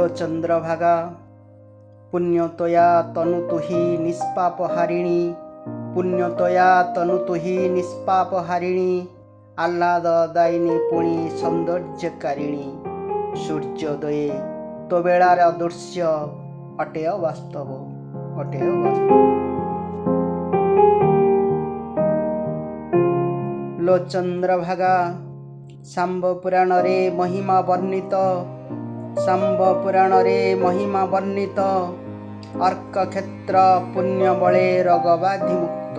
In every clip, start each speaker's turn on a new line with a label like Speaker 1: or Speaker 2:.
Speaker 1: लो चंद्रभागा पुण्यतया तनु तुहि निष्पापहारिणी पुण्यतया तनु तुहि निष्पापहारिणी आह्लाददायिनी पुणी सौंदर्यकारिणी सूर्योदये तो बेଳାର ଦୃଶ୍ୟ ଅଟେ ବାସ୍ତବ लो ଚନ୍ଦ୍ରଭାଗା ଶାମ୍ବ ପୁରାଣରେ ମହିମା ବର୍ଣ୍ଣିତ अर्क क्षेत्र पुण्य बले रोगबाधि मुक्त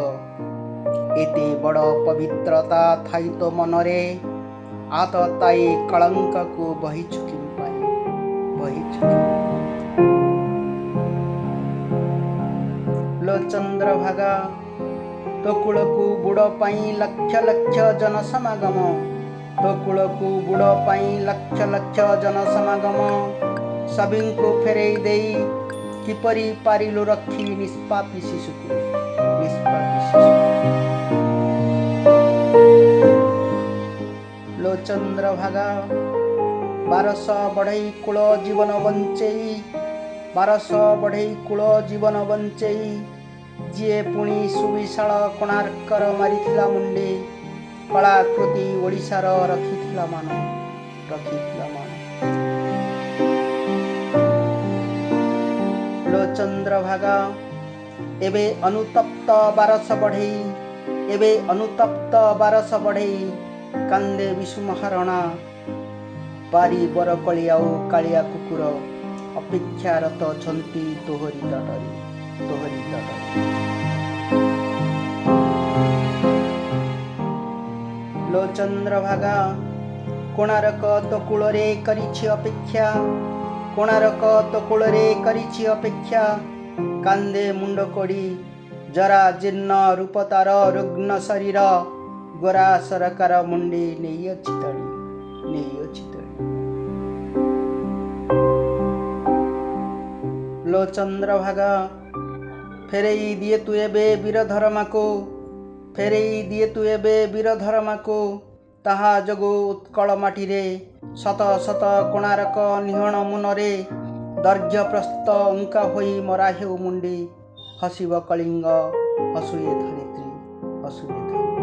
Speaker 1: एते बड़ पवित्रता थाई तो मनरे आतताई कलंक को बही चुकी लो चंद्रभागा तो कूल को बुड़ पाई लक्ष लक्ष जनसमागम तो कूल को बुड़ पाई लक्ष लक्ष जनसमागम सभी को फेरई देई किपरि पारिलु रखी निष्पापी शिशुको लो चंद्रभागा 1200 बढ़ई कूल जीवन बंचेई 1200 बढ़ई कूल जीवन बंचेई जीए पुणी सुविशाल कोणार्कर मारिथिला मुंडे कलाकृति ओडिशार रखिथिला मान लो चंद्रभागा एबे अनुतप्त 1200 बढ़ई कांदे विषु महारणा बारी बरकली आउ कालिया कुकुर अपेक्षारत छंती तोहरी तटरी लो चंद्रभागा कोणार्क तो कूलरे करिछि अपेक्षा कांदे मुंड कोड़ी जरा जीर्ण रूपतार रुग्ण शरीर गोरा सरकार मुंडी नहीं अछि तड़ी लो चंद्रभागा फेरई दिए तु एबे वीर धर्माको ताहा जगो उत्कल माटीरे शत शत कोणार्क निहण मुनरे दर्घ्य प्रस्थ अंका होई मरा हेउ मुंडी हसिब कलिंग हसुए धरित्री